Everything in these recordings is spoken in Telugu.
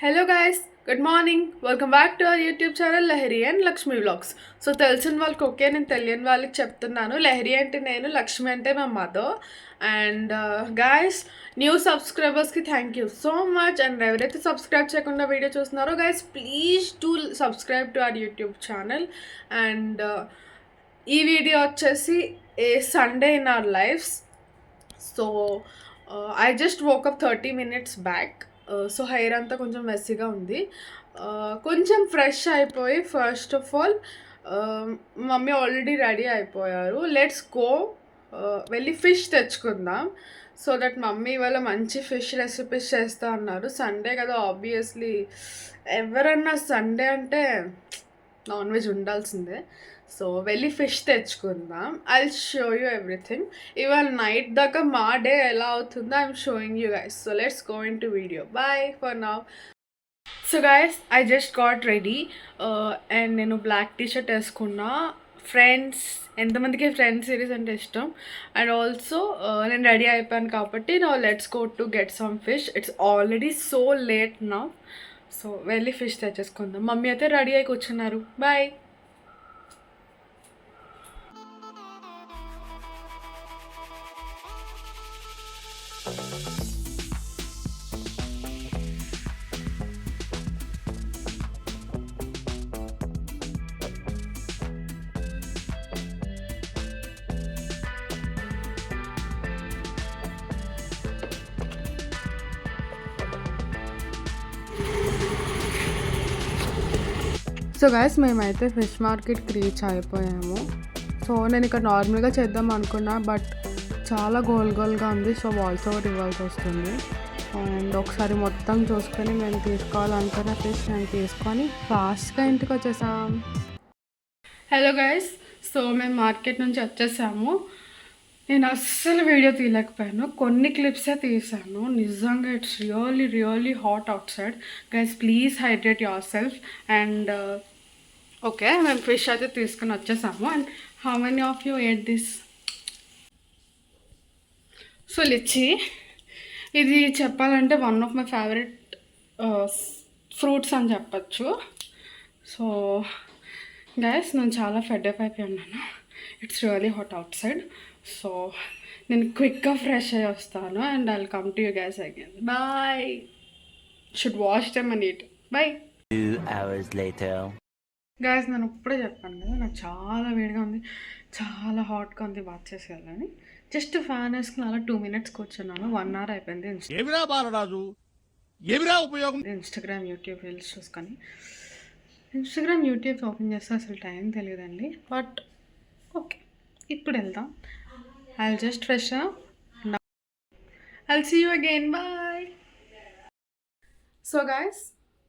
Hello guys, good morning. Welcome back to our YouTube channel Lahari and Lakshmi vlogs. So తెలిసిన వాళ్ళకి ఓకే, నేను తెలియని వాళ్ళకి చెప్తున్నాను. లహరి అంటే నేను, లక్ష్మి అంటే మా మదర్. అండ్ గైస్, న్యూ సబ్స్క్రైబర్స్కి thank you so much. And ఎవరైతే సబ్స్క్రైబ్ చేయకుండా వీడియో చూస్తున్నారో guys, please to subscribe to our YouTube channel. And ఈ వీడియో వచ్చేసి a Sunday in our lives. So I just woke up 30 minutes back. So hair అంతా కొంచెం మెస్సీగా ఉంది. కొంచెం ఫ్రెష్ అయిపోయి, first of all mummy already ready అయిపోయారు. లెట్స్ గో, వెళ్ళి ఫిష్ తెచ్చుకుందాం. సో దట్ మమ్మీ వాళ్ళ మంచి ఫిష్ రెసిపీస్ చేస్తూ అన్నారు. సండే కదా, ఆబ్వియస్లీ ఎవరన్నా సండే అంటే నాన్ వెజ్ ఉండాల్సిందే. సో వెళ్ళి ఫిష్ తెచ్చుకుందాం. I show you everything. ఇవాళ నైట్ దాకా మా డే ఎలా అవుతుందో I'm showing you guys. So let's go into video. Bye for now. So guys, I just got ready and నేను బ్లాక్ టీషర్ట్ వేసుకున్నా. ఫ్రెండ్స్, ఎంతమందికి ఫ్రెండ్స్ సిరీస్ అంటే ఇష్టం. అండ్ ఆల్సో నేను రెడీ అయిపోయాను కాబట్టి నా let's go to get some fish. It's already so late నా. సో వెళ్ళి ఫిష్ తెచ్చేసుకుందాం. మమ్మీ అయితే రెడీ అయి కూర్చున్నారు. బాయ్. సో గైస్, మేమైతే ఫిష్ మార్కెట్కి రీచ్ అయిపోయాము. సో నేను ఇక్కడ నార్మల్గా చేద్దాం అనుకున్నా, బట్ చాలా గోల్గా ఉంది. సో వాయిస్ ఓవర్ ఇవ్వాల్సి వస్తుంది. అండ్ ఒకసారి మొత్తం చూసుకొని మేము తీసుకోవాలనుకున్న ఫిష్ నేను తీసుకొని ఫాస్ట్గా ఇంటికి వచ్చేసాం. హలో గైస్, సో మేము మార్కెట్ నుంచి వచ్చేసాము. నేను అస్సలు వీడియో తీయలేకపోయాను, కొన్ని క్లిప్సే తీసాను. నిజంగా it's really hot outside. Guys, please hydrate yourself. And okay, మేము ఫిష్ అయితే తీసుకుని వచ్చేసాము. And how many of you ate this? So lychee, ఇది చెప్పాలంటే one of my favourite fruits అని చెప్పచ్చు. సో గైస్, నేను చాలా ఫెడప్ అయిపోయి ఉన్నాను. It's really hot outside. So నేను క్విక్గా ఫ్రెష్ అయ్యి వస్తాను. And I'll come to you guys again. Bye. Should wash them and eat. Bye. 2 hours later. Guys, నేను ఇప్పుడే చెప్పాను కదా, నాకు చాలా వేడిగా ఉంది, చాలా హాట్గా ఉంది, బాత్ చేసేయాలని. జస్ట్ ఫ్యాన్ వేసుకుని అలా 2 minutes కూర్చున్నాను. 1 hour అయిపోయింది. ఇన్స్టాగ్రామ్, యూట్యూబ్ రీల్స్ చూసుకొని. ఇన్స్టాగ్రామ్, యూట్యూబ్ ఓపెన్ చేస్తే అసలు టైం తెలియదండి. బట్ ఓకే, ఇప్పుడు వెళ్దాం. I'll just fresh up. I'll see you again. Bye. So guys,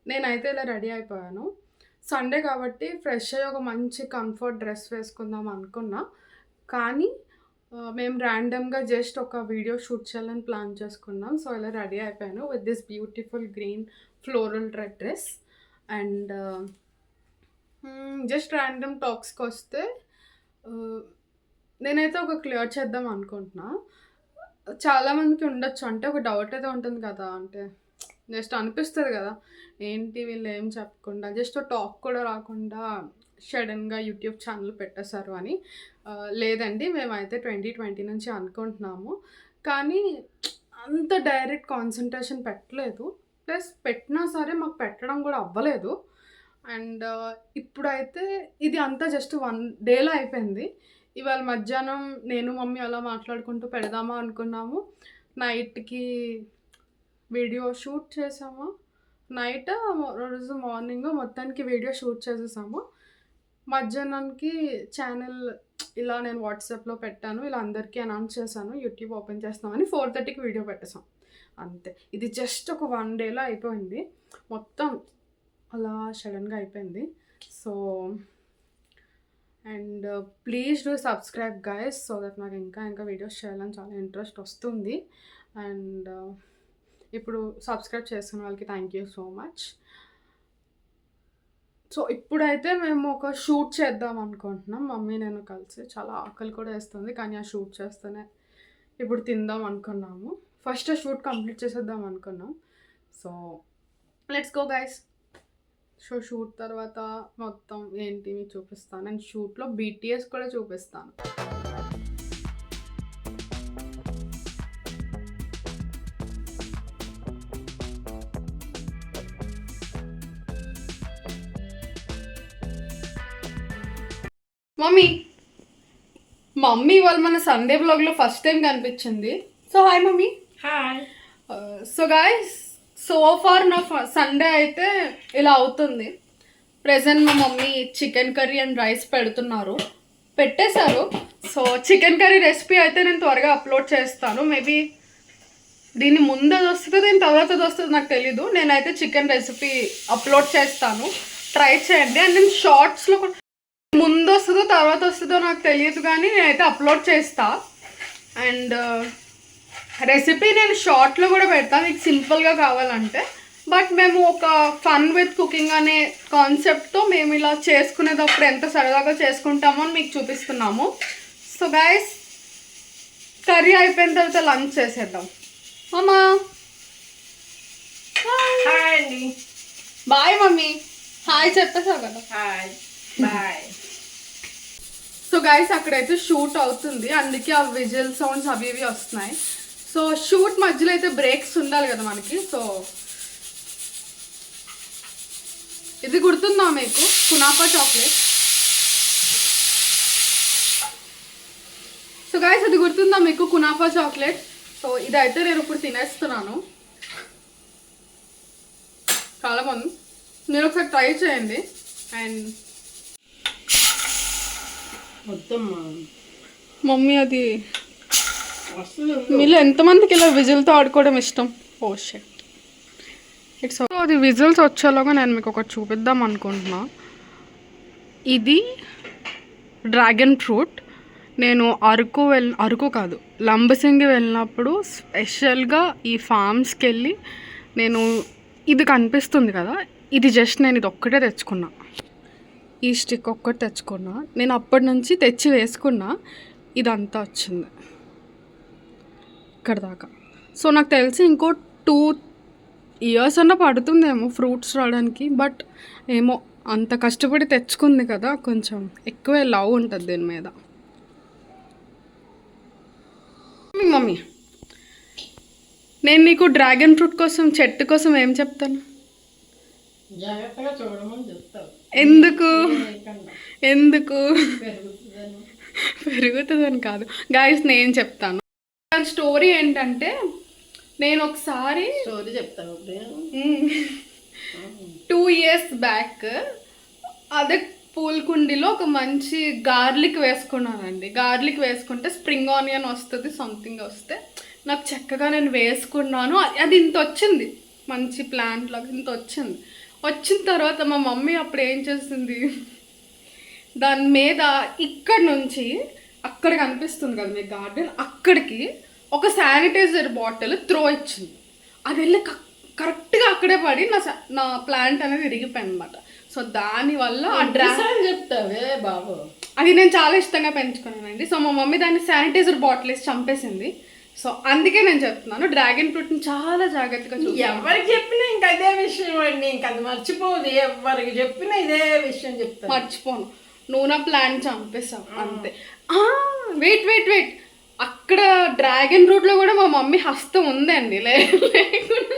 నేనైతే ఇలా రెడీ అయిపోయాను. సండే కాబట్టి ఫ్రెష్ అయ్యి ఒక మంచి కంఫర్ట్ డ్రెస్ వేసుకుందాం అనుకున్నా. కానీ మేము ర్యాండమ్గా జస్ట్ ఒక వీడియో షూట్ చేయాలని ప్లాన్ చేసుకున్నాం. సో ఇలా రెడీ అయిపోయాను with this beautiful green floral red dress. And just random టాక్స్కి వస్తే, నేనైతే ఒక క్లియర్ చేద్దాం అనుకుంటున్నా. చాలామందికి ఉండొచ్చు, అంటే ఒక డౌట్ అయితే ఉంటుంది కదా, అంటే జస్ట్ అనిపిస్తుంది కదా, ఏంటి వీళ్ళు ఏం చెప్పకుండా జస్ట్ టాక్ కూడా రాకుండా సడన్గా యూట్యూబ్ ఛానల్ పెట్టేశారు అని. లేదండి, మేమైతే 2020 నుంచి అనుకుంటున్నాము, కానీ అంత డైరెక్ట్ కాన్సన్ట్రేషన్ పెట్టలేదు. ప్లస్ పెట్టినా సరే మాకు పెట్టడం కూడా అవ్వలేదు. అండ్ ఇప్పుడైతే ఇది అంతా జస్ట్ 1 dayలో అయిపోయింది. ఇవాళ మధ్యాహ్నం నేను మమ్మీ అలా మాట్లాడుకుంటూ పెడదామా అనుకున్నాము. నైట్కి వీడియో షూట్ చేసాము. నైట్ రోజు మార్నింగ్ మొత్తానికి వీడియో షూట్ చేసేసాము. మధ్యాహ్నానికి ఛానల్ ఇలా నేను వాట్సాప్లో పెట్టాను, ఇలా అందరికీ అనౌన్స్ చేశాను యూట్యూబ్ ఓపెన్ చేస్తామని. 4:30కి వీడియో పెట్టేసాం. అంతే. ఇది జస్ట్ ఒక 1 dayలో అయిపోయింది. మొత్తం అలా సడన్గా అయిపోయింది. So and please do subscribe guys, so that నాకు ఇంకా వీడియోస్ చేయాలని చాలా ఇంట్రెస్ట్ వస్తుంది. అండ్ ఇప్పుడు సబ్స్క్రైబ్ చేసుకున్న వాళ్ళకి thank you so much. So ఇప్పుడైతే మేము ఒక షూట్ చేద్దాం అనుకుంటున్నాం, మమ్మీ నేను కలిసి. చాలా ఆకలి కూడా వేస్తుంది, కానీ ఆ షూట్ చేస్తేనే ఇప్పుడు తిందాం అనుకున్నాము. ఫస్ట్ షూట్ కంప్లీట్ చేసేద్దాం అనుకున్నాం. So let's go guys. So shoot తర్వాత మొత్తం ఏంటి మీకు చూపిస్తాను. అండ్ షూట్లో BTS కూడా చూపిస్తాను. మమ్మీ ఇవాళ మన సండే వ్లాగ్లో ఫస్ట్ టైం కనిపించింది. So hi mummy. Hi. So guys, so far నా సండే అయితే ఇలా అవుతుంది. ప్రెసెంట్ మా mummy chicken curry and rice పెట్టేశారు. సో చికెన్ కర్రీ రెసిపీ అయితే నేను త్వరగా అప్లోడ్ చేస్తాను. మేబీ దీని ముందు అది వస్తుందో దీని తర్వాత అది వస్తుందో నాకు తెలీదు. నేనైతే చికెన్ రెసిపీ అప్లోడ్ చేస్తాను, ట్రై చేయండి. అండ్ నేను షార్ట్స్లో ముందు వస్తుందో తర్వాత వస్తుందో నాకు తెలియదు, కానీ నేనైతే అప్లోడ్ చేస్తా. అండ్ రెసిపీ నేను షార్ట్లో కూడా పెడతాను మీకు సింపుల్గా కావాలంటే. బట్ మేము ఒక ఫన్ విత్ కుకింగ్ అనే కాన్సెప్ట్తో మేము ఇలా చేసుకునేటప్పుడు ఎంత సరదాగా చేసుకుంటామో అని మీకు చూపిస్తున్నాము. సో గైస్, కర్రీ అయిపోయిన తర్వాత లంచ్ చేసేద్దాం. అమ్మా హాయ్ అండి. Bye mummy. హాయ్ చెప్పేసావు కదా. Hi bye. సో గైస్, అక్కడైతే షూట్ అవుతుంది, అందుకే ఆ విజిల్ సౌండ్స్ అవి ఇవి వస్తున్నాయి. సో షూట్ మధ్యలో అయితే బ్రేక్స్ ఉండాలి కదా మనకి. సో ఇది గుర్తుందా మీకు, కునాఫా చాక్లెట్. సో గైస్, అది గుర్తుందా మీకు, కునాఫా చాక్లెట్. సో ఇదైతే నేను ఇప్పుడు తినేస్తున్నాను. చాలా బాగుంది, మీరు ఒకసారి ట్రై చేయండి. అండ్ మొత్తం మమ్మీ అది అసలు మీలో ఎంతమందికి ఇలా విజిల్తో ఆడుకోవడం ఇష్టం? ఓ షిట్, ఇట్స్ అది విజిల్స్ వచ్చేలాగా నేను మీకు ఒకటి చూపిద్దాం అనుకుంటున్నా. ఇది డ్రాగన్ ఫ్రూట్. నేను అరకు కాదు, లంబసింగి వెళ్ళినప్పుడు స్పెషల్గా ఈ ఫామ్స్కి వెళ్ళి నేను ఇది కనిపిస్తుంది కదా, ఇది జస్ట్ నేను ఇది ఒక్కటే తెచ్చుకున్నా. ఈ స్టిక్ ఒక్కటి తెచ్చుకున్నా. నేను అప్పటి నుంచి తెచ్చి వేసుకున్నా, ఇదంతా వచ్చింది ఇక్కడ దాకా. సో నాకు తెలిసి ఇంకో 2 years అన్నా పడుతుందేమో ఫ్రూట్స్ రావడానికి. బట్ ఏమో, అంత కష్టపడి తెచ్చుకుంది కదా, కొంచెం ఎక్కువే లవ్ ఉంటుంది దీని మీద. మమ్మీ, నేను నీకు డ్రాగన్ ఫ్రూట్ కోసం, చెట్టు కోసం ఏం చెప్తాను? జాగ్రత్తగా చూడమని చెప్తావు. ఎందుకు పెరుగుతుందని. పెరుగుతుందని కాదు గాయస్, నేను చెప్తాను. స్టోరీ ఏంటంటే, నేను ఒకసారి స్టోరీ చెప్తావు. 2 years బ్యాక్ అదే పూలకుండీలో ఒక మంచి గార్లిక్ వేసుకున్నానండి. గార్లిక్ వేసుకుంటే స్ప్రింగ్ ఆనియన్ వస్తుంది, సంథింగ్ వస్తే నాకు చక్కగా నేను వేసుకున్నాను. అది ఇంత వచ్చింది, మంచి ప్లాంట్ లాగా ఇంత వచ్చింది. వచ్చిన తర్వాత మా మమ్మీ అప్పుడు ఏం చేసింది, దాని మీద ఇక్కడ నుంచి అక్కడ కనిపిస్తుంది కదా మీ గార్డెన్, అక్కడికి ఒక శానిటైజర్ బాటిల్ త్రో ఇచ్చింది. అది వెళ్ళి కరెక్ట్గా అక్కడే పడి నా ప్లాంట్ అనేది విరిగిపోయింది అనమాట. సో దానివల్ల ఆ డ్రాగన్ చెప్తావే బాబు, అది నేను చాలా ఇష్టంగా పెంచుకున్నానండి. సో మా మమ్మీ దాన్ని శానిటైజర్ బాటిల్ వేసి చంపేసింది. సో అందుకే నేను చెప్తున్నాను, డ్రాగన్ ఫ్రూట్ని చాలా జాగ్రత్తగా చూసి. ఎవరికి చెప్పినా ఇంక అదే విషయం అండి, ఇంక అది మర్చిపోదు. ఎవరికి చెప్పినా ఇదే విషయం చెప్తాను. మర్చిపోను, నువ్వు నా ప్లాన్ చంపేసావు అంతే. వెయిట్, అక్కడ డ్రాగన్ ఫ్రూట్లో కూడా మా మమ్మీ హస్తం ఉందండి. లేకుండా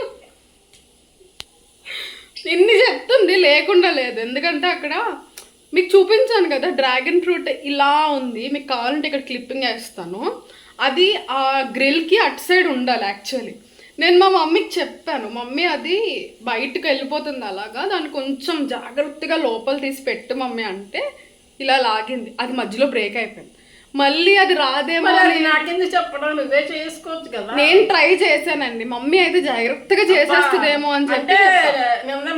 ఇన్ని చెప్తుంది, లేకుండా లేదు. ఎందుకంటే అక్కడ మీకు చూపించాను కదా, డ్రాగన్ ఫ్రూట్ ఇలా ఉంది. మీకు కావాలంటే ఇక్కడ క్లిప్పింగ్ వేస్తాను. అది ఆ గ్రిల్కి అటు సైడ్ ఉండాలి యాక్చువల్లీ. నేను మా మమ్మీకి చెప్పాను, మమ్మీ అది బయటకు వెళ్ళిపోతుంది అలాగా, దాన్ని కొంచెం జాగ్రత్తగా లోపల తీసి పెట్టు మమ్మీ అంటే ఇలా లాగింది. అది మధ్యలో బ్రేక్ అయిపోయింది. మళ్ళీ అది రాదేమో నాకెందుకు చెప్పడం, నువ్వే చేసుకోవచ్చు కదా. నేను ట్రై చేశానండి, మమ్మీ అయితే జాగ్రత్తగా చేసేస్తుందేమో అని చెప్పి.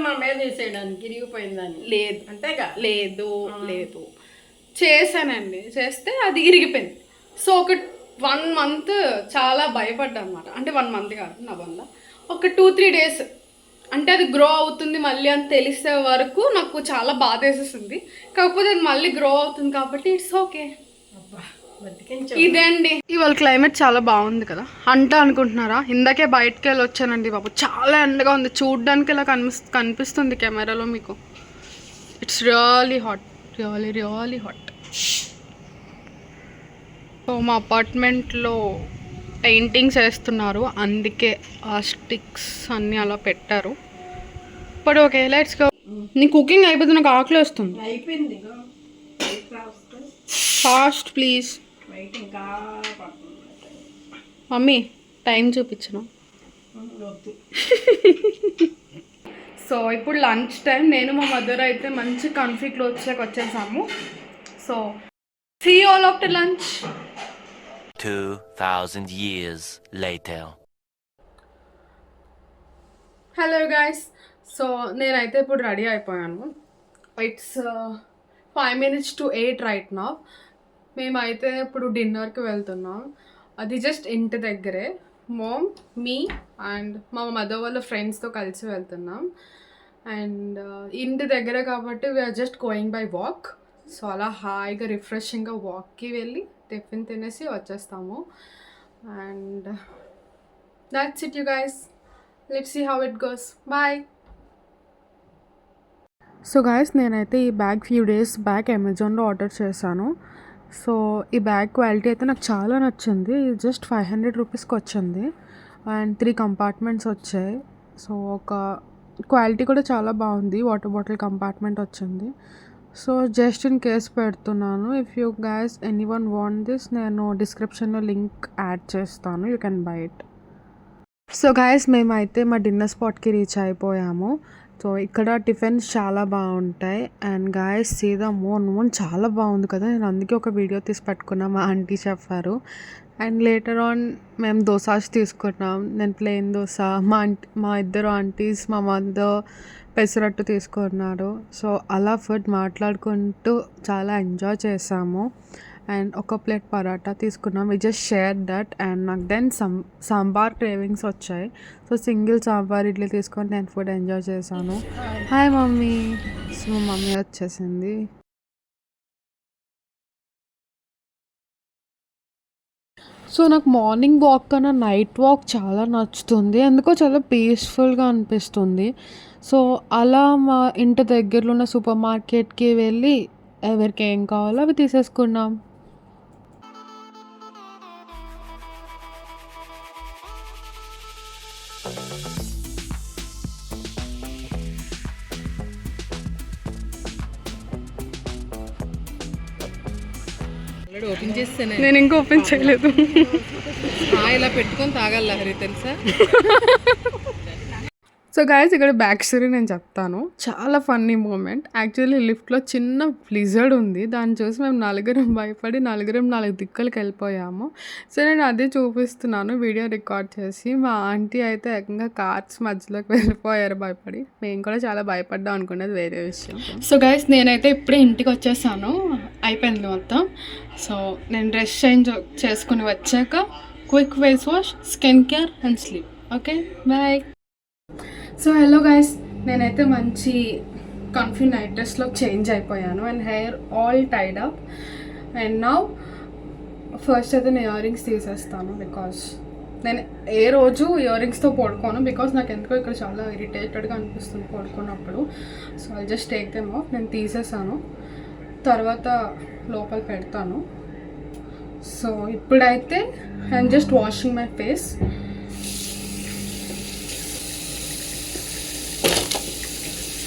మా మీద వేసేయడానికి ఇరిగిపోయిందని లేదు, అంతేగా. లేదు చేశానండి, చేస్తే అది ఇరిగిపోయింది. సో ఒక 1 month చాలా భయపడ్డా అనమాట. అంటే 1 month కాదు, నా వల్ల ఒక 2-3 days అంటే అది గ్రో అవుతుంది మళ్ళీ అని తెలిసే వరకు నాకు చాలా బాధ వేసేసింది. కాకపోతే అది మళ్ళీ గ్రో అవుతుంది కాబట్టి ఇట్స్ ఓకే. బతికించు. ఇదే అండి ఇవాళ క్లైమేట్ చాలా బాగుంది కదా అంట అనుకుంటున్నారా? ఇందాకే బయటకు వెళ్ళి వచ్చానండి బాబు, చాలా ఎండగా ఉంది. చూడ్డానికి ఇలా కనిపిస్తుంది కెమెరాలో మీకు. It's really hot, really hot. So మా అపార్ట్మెంట్లో పెయింటింగ్స్ వేస్తున్నారు, అందుకే ఆ స్టిక్స్ అన్నీ అలా పెట్టారు. ఇప్పుడు ఓకే, లెట్స్ గో. నీ కుకింగ్ అయిపోతే నాకు ఆకలి వస్తుంది. అయిపోయింది ఇగో. Fast please. బయట ఇంకా పడుతుంది. మమ్మీ టైం చూపించను. వద్దు. సో ఇప్పుడు లంచ్ టైం. నేను మా మదర్ అయితే మంచి కంఫీ క్లోత్స్లోకి వచ్చేసాము. So see all after lunch. 2000 years later. Hello guys. So నేనైతే ఇప్పుడు రెడీ అయిపోయాను. ఇట్స్ 5 minutes to 8 రైట్ నా. మేమైతే ఇప్పుడు డిన్నర్కి వెళ్తున్నాం. అది జస్ట్ ఇంటి దగ్గరే. మామ్, మీ అండ్ మా మదర్ వాళ్ళ ఫ్రెండ్స్తో కలిసి వెళ్తున్నాం. అండ్ ఇంటి దగ్గరే కాబట్టి we're just going by walk. So అలా హాయిగా రిఫ్రెషింగ్గా వాక్కి వెళ్ళి టిఫిన్ తినేసి వచ్చేస్తాము. And that's it you guys. Let's see how it goes. Bye. So guys, నేనైతే ఈ బ్యాగ్ ఫ్యూ డేస్ బ్యాక్ అమెజాన్లో ఆర్డర్ చేశాను. సో ఈ బ్యాగ్ క్వాలిటీ అయితే నాకు చాలా నచ్చింది. ఇది జస్ట్ 500 రూపీస్కి వచ్చింది అండ్ 3 కంపార్ట్మెంట్స్ వచ్చాయి. సో ఒక క్వాలిటీ కూడా చాలా బాగుంది. వాటర్ బాటిల్ కంపార్ట్మెంట్ వచ్చింది. సో జస్ట్ ఇన్ కేస్ పెడుతున్నాను. If you guys anyone want this, నేను డిస్క్రిప్షన్లో లింక్ యాడ్ చేస్తాను. You can buy it. So guys, మేమైతే మా డిన్నర్ స్పాట్కి రీచ్ అయిపోయాము. సో ఇక్కడ టిఫిన్స్ చాలా బాగుంటాయి. అండ్ గాయస్ సీ ద మోన్ చాలా బాగుంది కదా. నేను అందుకే ఒక వీడియో తీసి పెట్టుకున్నా, మా ఆంటీ చెప్పారు. అండ్ లేటర్ ఆన్ మేము దోసాస్ తీసుకున్నాం. నేను ప్లెయిన్ దోశ, మా ఇద్దరు ఆంటీస్, మా మదర్ పెసరట్టు తీసుకున్నారు. సో అలా ఫుడ్ మాట్లాడుకుంటూ చాలా ఎంజాయ్ చేసాము. అండ్ ఒక ప్లేట్ పరాటా తీసుకున్నాం. We just share that. And నాకు దెన్ సాంబార్ క్రేవింగ్స్ వచ్చాయి. సో సింగిల్ సాంబార్ ఇడ్లీ తీసుకొని నేను ఫుడ్ ఎంజాయ్ చేశాను. Hi mummy. సో మమ్మీ వచ్చేసింది. సో నాకు మార్నింగ్ వాక్ కన్నా నైట్ వాక్ చాలా నచ్చుతుంది. ఎందుకో చాలా పీస్ఫుల్గా అనిపిస్తుంది. సో అలా మా ఇంటి దగ్గరలో ఉన్న సూపర్ మార్కెట్కి వెళ్ళి ఎవరికి ఏం కావాలో అవి తీసేసుకున్నాం. ఓపెన్ చేస్తేనే నేను ఇంకా ఓపెన్ చేయలేదు. ఇలా పెట్టుకొని తాగాలి లహరి, తెలుసా? సో గాయస్, ఇక్కడ బ్యాక్ స్టోరీ నేను చెప్తాను. చాలా ఫన్నీ మూమెంట్. యాక్చువల్లీ లిఫ్ట్లో చిన్న బ్లిజర్డ్ ఉంది. దాన్ని చూసి మేము నలుగురం భయపడి 4 దిక్కులకి వెళ్ళిపోయాము. సో నేను అదే చూపిస్తున్నాను వీడియో రికార్డ్ చేసి. మా ఆంటీ అయితే ఏకంగా కార్స్ మధ్యలోకి వెళ్ళిపోయారు భయపడి. మేము కూడా చాలా భయపడ్డాం అనుకునేది వేరే విషయం. సో గాయస్, నేనైతే ఇప్పుడే ఇంటికి వచ్చేసాను. అయిపోయింది మొత్తం. సో నేను డ్రెస్ చేంజ్ చేసుకుని వచ్చాక quick face wash, skin care and sleep. Okay, bye. So hello guys, నేనైతే మంచి కంఫీ నైట్ డ్రెస్లో చేంజ్ అయిపోయాను. And hair all tied up. And now first అయితే నేను ఇయర్ రింగ్స్ తీసేస్తాను. బికాస్ నేను ఏ రోజు ఇయర్ రింగ్స్తో పడుకోను. బికాస్ నాకు ఎందుకో ఇక్కడ చాలా ఇరిటేటెడ్గా అనిపిస్తుంది పడుకున్నప్పుడు. So I just take them off. నేను తీసేసాను, తర్వాత లోపల పెడతాను. సో ఇప్పుడైతే I'm just washing my face.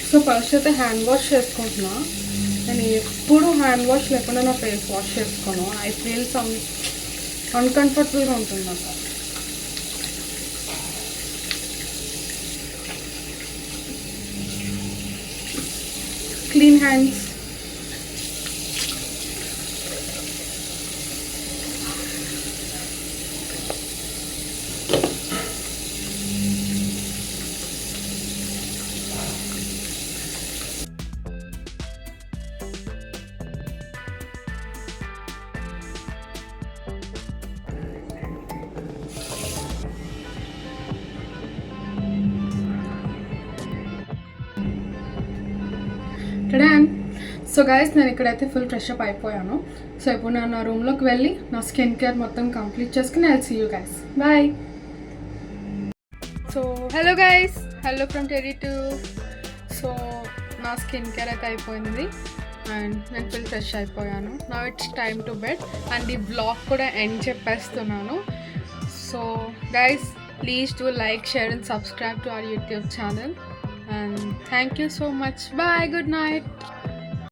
So first అయితే హ్యాండ్ వాష్ చేసుకుంటున్నా. నేను ఎప్పుడు హ్యాండ్ వాష్ లేకుండా నా ఫేస్ వాష్ చేసుకోను. ఐ ఫీల్ సమ్ అన్కంఫర్టబుల్గా ఉంటుంది నాకు. Clean hands. సో గైస్ నేను ఇక్కడైతే ఫుల్ ఫ్రెష్ అప్ అయిపోయాను. సో ఇప్పుడు నేను నా రూమ్లోకి వెళ్ళి నా స్కిన్ కేర్ మొత్తం కంప్లీట్ చేసుకుని I see you guys. Bye. So hello guys, hello from టెరీ2. సో నా స్కిన్ కేర్ అయితే అయిపోయింది అండ్ నేను ఫుల్ ఫ్రెష్ అయిపోయాను. నా it's time to bed and ఈ బ్లాగ్ కూడా ఎండ్ చెప్పేస్తున్నాను. So guys please do like, share and subscribe to our YouTube channel and thank you so much. Bye, good night.